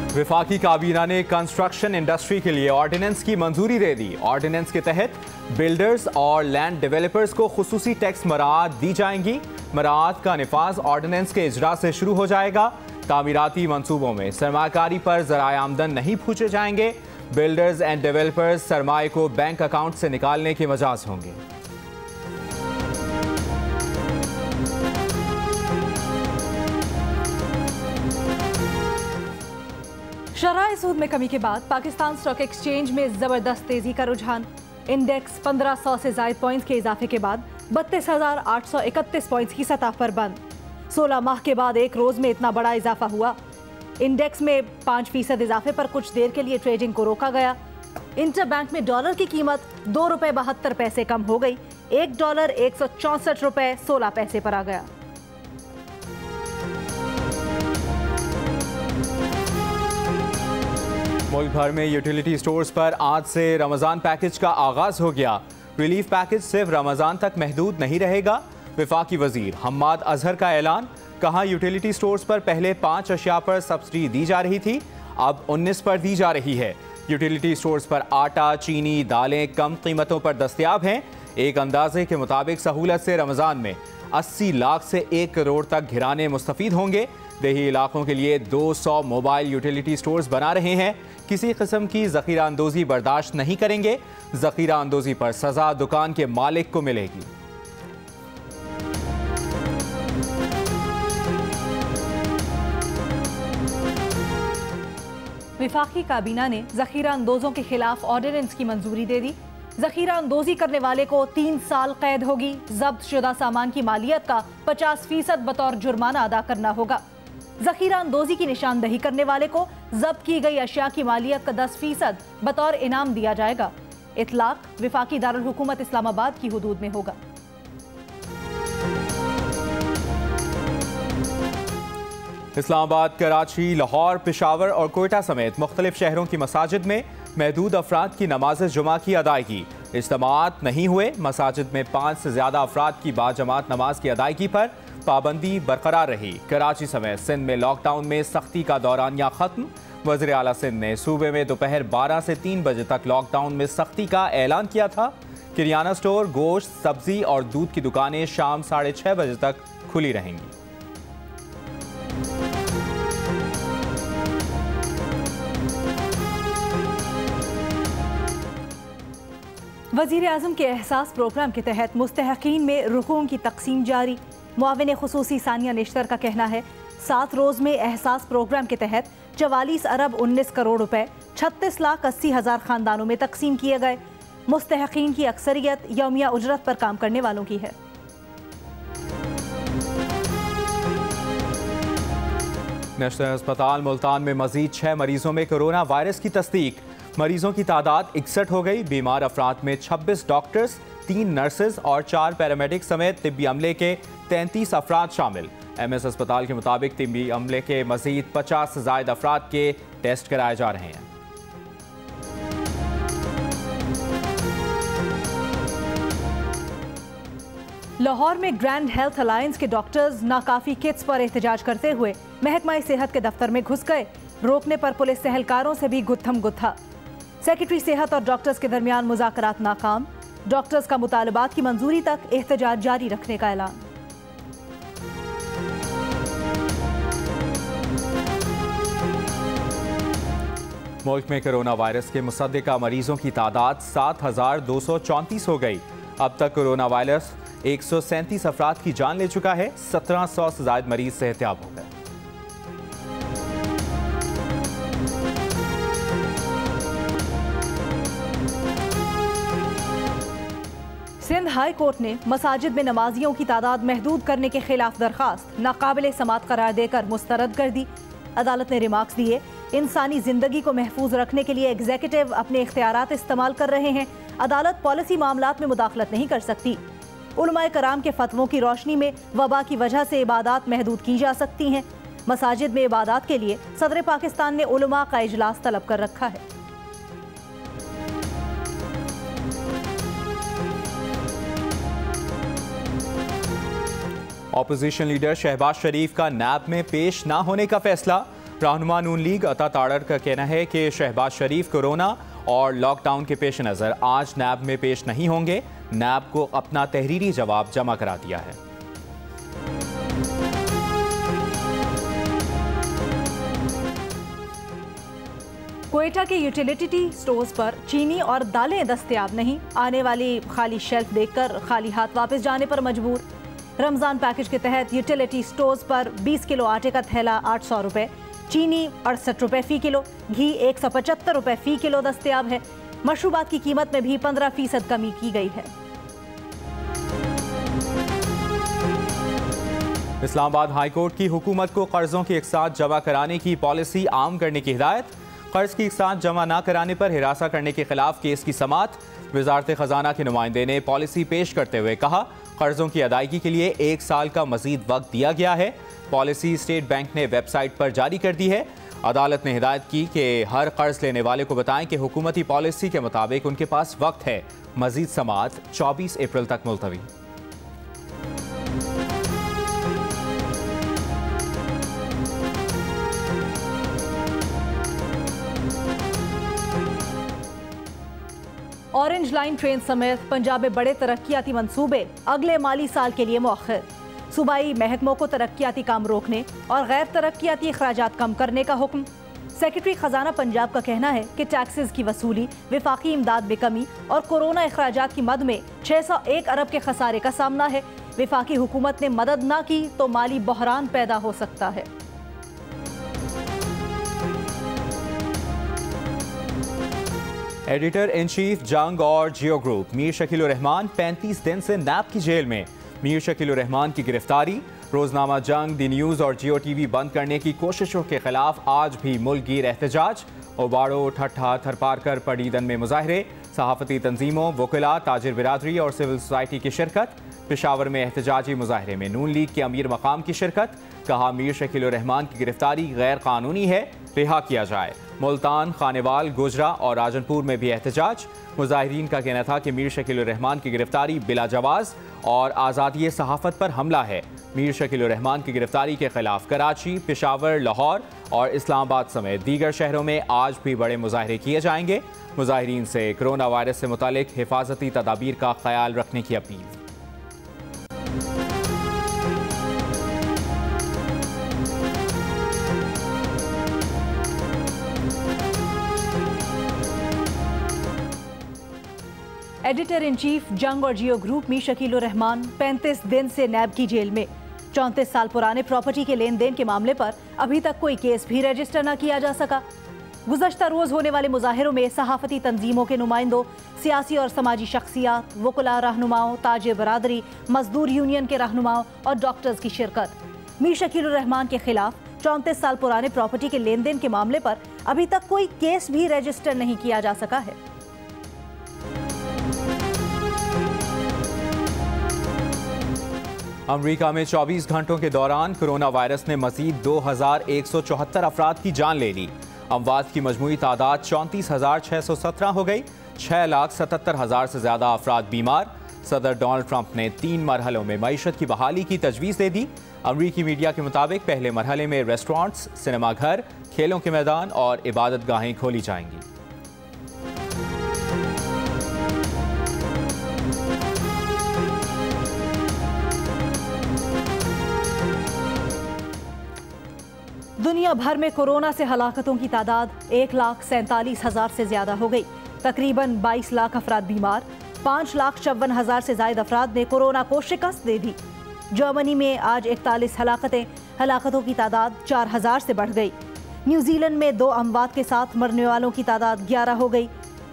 वफाकी काबीना ने कंस्ट्रक्शन इंडस्ट्री के लिए ऑर्डिनेंस की मंजूरी दे दी। ऑर्डिनेंस के तहत बिल्डर्स और लैंड डेवलपर्स को खुसूसी टैक्स मराहत दी जाएंगी। मराहत का निफाज ऑर्डिनेंस के इजरा से शुरू हो जाएगा। तामीराती मंसूबों में सरमाकारी पर ज़राए आमदन नहीं पूछे जाएंगे। बिल्डर्स एंड डेवलपर्स सरमाए को बैंक अकाउंट से निकालने के मजाज होंगे। शरह सूद में कमी के बाद पाकिस्तान स्टॉक एक्सचेंज में जबरदस्त तेजी का रुझान। इंडेक्स 1500 से जायद पॉइंट्स के इजाफे के बाद 32,831 पॉइंट्स की सतह पर बंद। 16 माह के बाद एक रोज में इतना बड़ा इजाफा हुआ। इंडेक्स में 5% इजाफे पर कुछ देर के लिए ट्रेडिंग को रोका गया। इंटरबैंक में डॉलर की कीमत ₹2.72 कम हो गई। $1 164.16 पर आ गया। मुल्क भर में यूटिलिटी स्टोर्स पर आज से रमज़ान पैकेज का आगाज हो गया। रिलीफ पैकेज सिर्फ रमज़ान तक महदूद नहीं रहेगा। वफाकी वजीर हम्माद अजहर का ऐलान। कहा यूटिलिटी स्टोर्स पर पहले 5 अशिया पर सब्सिडी दी जा रही थी, अब 19 पर दी जा रही है। यूटिलिटी स्टोर्स पर आटा, चीनी, दालें कम कीमतों पर दस्तयाब हैं। एक अंदाजे के मुताबिक सहूलत से रमज़ान में 80 लाख से 1 करोड़ तक घिराने मुस्तफीद होंगे। देही इलाकों के लिए 200 मोबाइल यूटिलिटी स्टोर्स बना रहे हैं। किसी किस्म की ज़ख़ीरा अंदोज़ी बर्दाश्त नहीं करेंगे। ज़ख़ीरा अंदोज़ी पर सज़ा दुकान के मालिक को मिलेगी। वफाकी काबीना ने ज़ख़ीरा अंदोज़ों के खिलाफ ऑर्डिनेंस की मंजूरी दे दी। ज़ख़ीरा अंदोज़ी करने वाले को 3 साल कैद होगी। जब्त शुदा सामान की मालियत का 50% बतौर जुर्माना अदा करना होगा। ज़ख़ीरा अंदोज़ी की निशानदही करने वाले को जब्त की गई अशिया की मालियत का 10% बतौर इनाम दिया जाएगा। इतलाक वफाकी दारुल हुकूमत इस्लामाबाद की हुदूद में होगा। इस्लामाबाद, कराची, लाहौर, पेशावर और कोयटा समेत मुख्तलिफ शहरों की मसाजिद में महदूद अफराद की नमाज जुमा की अदायगी। इज्तिमात नहीं हुए। मसाजिद में 5 से ज़्यादा अफराद की बाजमात नमाज की अदायगी पर पाबंदी बरकरार रही। कराची समेत सिंध में लॉकडाउन में सख्ती का दौरानिया ख़त्म। वज़ीर आला सिंध ने सूबे में दोपहर 12 से 3 बजे तक लॉकडाउन में सख्ती का ऐलान किया था। किरियाना स्टोर, गोश्त, सब्जी और दूध की दुकानें शाम 6:30 बजे तक खुली रहेंगी। वज़ीर आज़म के एहसास प्रोग्राम के तहत मुस्तहक़ीन में रुक़ूम की तक़सीम जारी। मुआविन ख़ुसूसी सानिया निश्तर का कहना है 7 रोज़ में एहसास प्रोग्राम के तहत 44 अरब 19 करोड़ रुपए 36,80,000 ख़ानदानों में तक़सीम किए गए। मुस्तहक़ीन की अक्सरियत यौमिया उजरत पर काम करने वालों की है। नेशनल अस्पताल मुल्तान में मज़ीद 6 मरीजों में कोरोना वायरस की तस्दीक। मरीजों की तादाद 61 हो गई। बीमार अफराद में 26 डॉक्टर्स, 3 नर्सेज और 4 पैरामेडिक समेत तिब्बी अमले के 33 अफराद शामिल। MS अस्पताल के मुताबिक तिब्बी अमले के मजीद 50 से ज़ायद अफराद के टेस्ट कराए जा रहे हैं। लाहौर में ग्रैंड हेल्थ अलायंस के डॉक्टर्स नाकाफी किट्स पर एहतजाज करते हुए महकमा सेहत के दफ्तर में घुस गए। रोकने पर पुलिस सहलकारों से भी गुत्थम गुत्था। सेक्रेटरी सेहत और डॉक्टर्स के दरमियान मुज़ाकरात नाकाम। डॉक्टर्स का मुतालबात की मंजूरी तक एहतजाज जारी रखने का ऐलान। मुल्क में कोरोना वायरस के मुसद्दिका मरीजों की तादाद 7,234 हो गई। अब तक कोरोना वायरस 137 अफराद की जान ले चुका है। 1700 से ज़ायद मरीज सेहतियाब हो गए। सिंध हाई कोर्ट ने मसाजिद में नमाजियों की तादाद महदूद करने के खिलाफ दरखास्त नाकाबिले समात करार देकर मुस्तरद कर दी। अदालत ने रिमार्क्स दिए, इंसानी जिंदगी को महफूज रखने के लिए एग्जीक्यूटिव अपने इख्तियारात इस्तेमाल कर रहे हैं। अदालत पॉलिसी मामलात में मुदाखलत नहीं कर सकती। उलमाए कराम के फतवों की रोशनी में वबा की वजह से इबादात महदूद की जा सकती हैं। मसाजिद में इबादात के लिए सदर पाकिस्तान ने उलमा का इजलास तलब कर रखा है। ऑपोजिशन लीडर शहबाज शरीफ का नैब में पेश ना होने का फैसला। रहनुमा नून लीग अता ताड़र का कहना है कि शहबाज शरीफ कोरोना और लॉकडाउन के पेश नज़र आज नैब में पेश नहीं होंगे। नैब को अपना तहरीरी जवाब जमा करा दिया है। क्वेटा के यूटिलिटी स्टोर्स पर चीनी और दालें दस्तयाब नहीं। आने वाली खाली शेल्फ देखकर खाली हाथ वापस जाने पर मजबूर। रमजान पैकेज के तहत यूटिलिटी स्टोर्स पर 20 किलो आटे का थैला 800 रुपये, चीनी 68 रुपये फ़ी किलो, घी 175 रुपये फ़ी किलो दस्तयाब है। मशरूबात की कीमत में भी 15% कमी की गई है। इस्लामाबाद हाई कोर्ट की हुकूमत को कर्जों की एक साथ जमा कराने की पॉलिसी आम करने की हिदायत। कर्ज की एक साथ जमा न कराने पर हिरासा करने के खिलाफ केस की समाअत। वजारत खजाना के नुमाइंदे ने पॉलिसी पेश करते हुए कहा, कर्जों की अदायगी के लिए 1 साल का मजीद वक्त दिया गया है। पॉलिसी स्टेट बैंक ने वेबसाइट पर जारी कर दी है। अदालत ने हिदायत की कि हर कर्ज लेने वाले को बताएं कि हुकूमती पॉलिसी के मुताबिक उनके पास वक्त है। मजीद समाअत 24 अप्रैल तक मुलतवी। ऑरेंज लाइन ट्रेन समेत पंजाब में बड़े तरक्याती मंसूबे अगले माली साल के लिए मौखर। सूबाई महकमों को तरक्याती काम रोकने और गैर तरक्याती अखराजात कम करने का हुक्म। सेक्रेटरी खजाना पंजाब का कहना है कि टैक्सेस की वसूली, विफाकी इमदाद में कमी और कोरोना अखराजात की मद में 601 अरब के खसारे का सामना है। विफाकी हुकूमत ने मदद न की तो माली बहरान पैदा हो सकता है। एडिटर इन चीफ जंग और जियो ग्रुप मीर शकील उर रहमान 35 दिन से नैब की जेल में। मीर शकील उर रहमान की गिरफ्तारी, रोजनामा जंग, दी न्यूज़ और जियो टीवी बंद करने की कोशिशों के खिलाफ आज भी मुल्क गिर एहतजाज। ओबाड़ो, ठट्ठा, थरपारकर, पडीदन में मुजाहरे, सहाफ़ती तंजीमों, वकिला, ताजिर बिरादरी और सिविल सोसाइटी की शिरकत। पेशावर में एहतजाजी मुजाहरे में नून लीग के अमीर मकाम की शिरकत। कहा, मीर शकील उर रहमान की गिरफ्तारी गैर कानूनी है, रिहा किया जाए। मुल्तान, खानेवाल, गुजरा और राजनपुर में भी एहतजाज। मुजाहिरीन का कहना था कि मीर शकील उर रहमान की गिरफ्तारी बिला जवाज़ और आज़ादी सहाफ़त पर हमला है। मीर शकील उर रहमान की गिरफ्तारी के खिलाफ कराची, पेशावर, लाहौर और इस्लामाबाद समेत दीगर शहरों में आज भी बड़े मुजाहरे किए जाएंगे। मुजाहिरीन से कोरोना वायरस से मुतालिक हिफाजती तदाबीर का ख्याल रखने की अपील। एडिटर इन चीफ जंग और जियो ग्रुप मीर शकील उर रहमान 35 दिन से नैब की जेल में। 34 साल पुराने प्रॉपर्टी के लेन देन के मामले पर अभी तक कोई केस भी रजिस्टर न किया जा सका। गुज़श्ता रोज होने वाले मुजाहिरों में सहाफ़ती तंजीमों के नुमाइंदों, सियासी और समाजी शख्सियात, वकुला, रहनुमाओं, ताजिर बरादरी, मजदूर यूनियन के रहनुमाओं और डॉक्टर्स की शिरकत। मीर शकील उर रहमान के खिलाफ 34 साल पुराने प्रॉपर्टी के लेन देन के मामले पर अभी तक कोई केस भी रजिस्टर नहीं किया जा सका है। अमरीका में 24 घंटों के दौरान कोरोना वायरस ने मजीद 2174 अफराद की जान ले ली। अमवात की मजमूई तादाद 34,617 हो गई। 6,77,000 से ज़्यादा अफराद बीमार। सदर डोनाल्ड ट्रंप ने 3 मरहलों में मईशत की बहाली की तजवीज़ दे दी। अमरीकी मीडिया के मुताबिक पहले मरहले में रेस्टोरेंट्स, सिनेमाघर, खेलों के मैदान और इबादत गाहें खोली जाएंगी। दुनिया भर में कोरोना से हलाकतों की तादाद 1,47,000 से ज्यादा हो गई। तकरीबन 22 लाख अफराद बीमार, 5,54,000 से ज्यादा अफराद ने कोरोना को शिकस्त दे दी। जर्मनी में आज 41 हलाकतों की तादाद 4,000 से बढ़ गई। न्यूजीलैंड में 2 अमवात के साथ मरने वालों की तादाद 11 हो गई।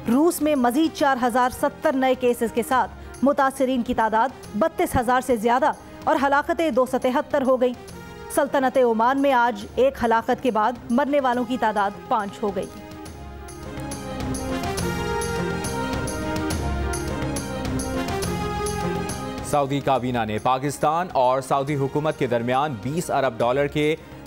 रूस में मजीद 4,070 नए केसेस के साथ मुतासरीन की तादाद 32,000 से ज्यादा और हलाकतें 273 हो गई। सल्तनत ओमान में आज 1 हलाकत के बाद मरने वालों की तादाद 5 हो गई। सऊदी काबीना ने पाकिस्तान और सऊदी हुकूमत के दरमियान $20 अरब के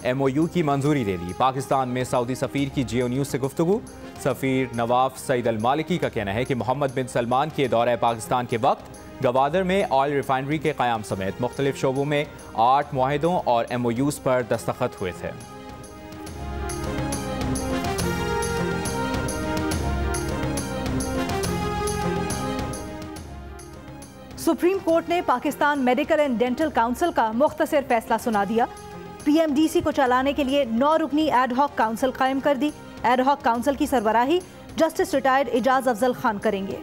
MOU की मंजूरी दे दी। पाकिस्तान में सऊदी सफ़ीर की जियो न्यूज़ से गुफ्तगू। सफ़ीर नवाफ सईद अल मालिकी का कहना है कि मोहम्मद बिन सलमान के दौरे पाकिस्तान के वक्त गवादर में ऑयल रिफाइनरी के क़याम समेत मुख्तलिफ शोबों में 8 मुआहिदों और MOUs पर दस्तखत हुए थे। सुप्रीम कोर्ट ने Pakistan medical and dental council का मुख्तसर फैसला सुना दिया। PMDC को चलाने के लिए 9 रुकनी एडहॉक काउंसिल कायम कर दी। एडहॉक काउंसिल की सरबराही जस्टिस रिटायर्ड एजाज अफजल खान करेंगे।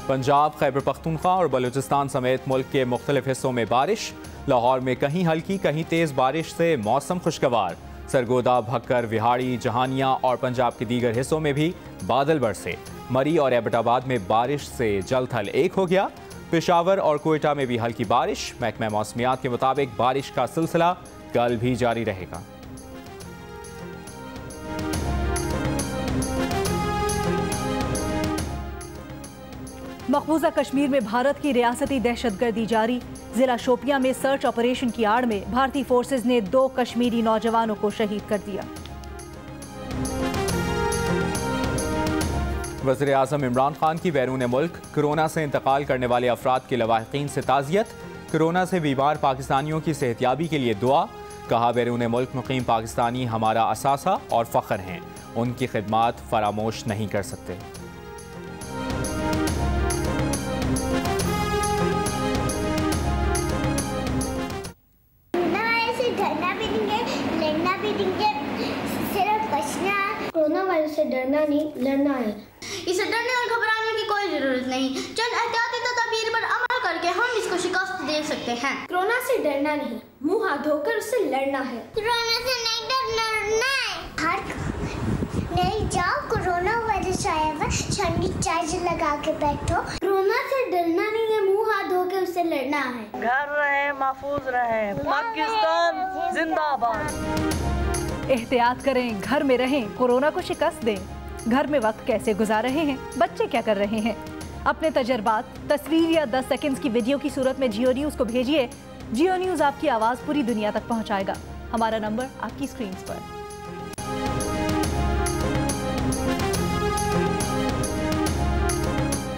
पंजाब, खैबर पख्तूनख्वा और बलूचिस्तान समेत मुल्क के मुख्तलिफ हिस्सों में बारिश। लाहौर में कहीं हल्की कहीं तेज़ बारिश से मौसम खुशगवार। सरगोदा, भक्कर, विहाड़ी, जहानिया और पंजाब के दीगर हिस्सों में भी बादल बरसे। मरी और एबटाबाद में बारिश से जल थल एक हो गया। पेशावर और कोयटा में भी हल्की बारिश। महकमा मौसमियात के मुताबिक बारिश का सिलसिला कल भी जारी रहेगा। मकबूजा कश्मीर में भारत की रियासती दहशतगर्दी जारी। जिला शोपियां में सर्च ऑपरेशन की आड़ में भारतीय फोर्सेज ने 2 कश्मीरी नौजवानों को शहीद कर दिया। वज़ीर आज़म इमरान खान की बैरून मुल्क कोरोना से इंतकाल करने वाले अफराद के लवाहिकीन से ताज़ियत। कोरोना से बीमार पाकिस्तानियों की सेहतियाबी के लिए दुआ। कहा, बैरून मुल्क मुकीम पाकिस्तानी हमारा असासा और फ़ख्र हैं, उनकी खिदमात फरामोश नहीं कर सकते। कोरोना वायरस से डरना नहीं, लड़ना है। इसे डरने और घबराने की कोई जरूरत नहीं। चंद एहतियाती तदबीर पर अमल करके हम इसको शिकस्त दे सकते हैं। कोरोना से डरना नहीं, मुंह हाथ धोकर उससे लड़ना है। कोरोना से नहीं डरना है। हाथ नहीं जाओ, कोरोना वायरस आया हुआ, सैनिटाइजर लगा के बैठो। कोरोना से डरना नहीं है, मुंह हाथ धोकर उससे लड़ना है। घर रहे, महफूज रहे, पाकिस्तान जिंदाबाद। एहतियात करें, घर में रहें, कोरोना को शिकस्त दें। घर में वक्त कैसे गुजार रहे हैं, बच्चे क्या कर रहे हैं? अपने तजर्बात तस्वीर या 10 सेकंड्स की वीडियो की सूरत में जियो न्यूज़ को भेजिए। जियो न्यूज़ आपकी आवाज़ पूरी दुनिया तक पहुंचाएगा। हमारा नंबर आपकी स्क्रीन पर।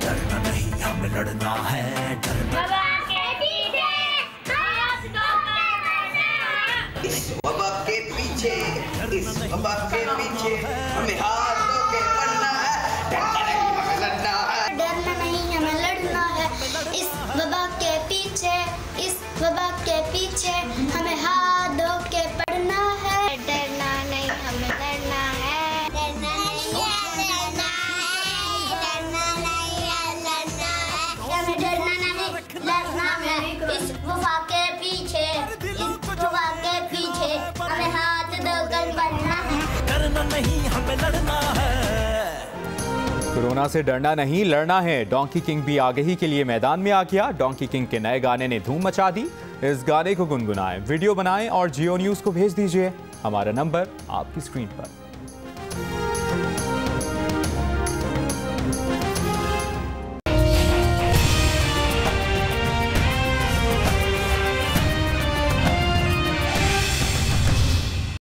डरना नहीं, हमें लड़ना है। इस वबा के पीछे हमें हाथ धो के पढ़ना है। डरना नहीं, हमें लड़ना है। डरना नहीं, हमें लड़ना है। इस वबा के पीछे हमें हाथ धो के पढ़ना है। डरना नहीं, हमें लड़ना है। डरना नहीं है, लड़ना है। डरना नहीं है, लड़ना है। हमें डरना नहीं, लड़ना है। इस वबा के पीछे हमें हाथ धोकर पढ़ना है। डरना नहीं, हमें लड़ना है। कोरोना से डरना नहीं, लड़ना है। डोंकी किंग भी आगही के लिए मैदान में आ गया। डोंकी किंग के नए गाने ने धूम मचा दी। इस गाने को गुनगुनाएं, वीडियो बनाएं और जियो न्यूज़ को भेज दीजिए। हमारा नंबर आपकी स्क्रीन पर।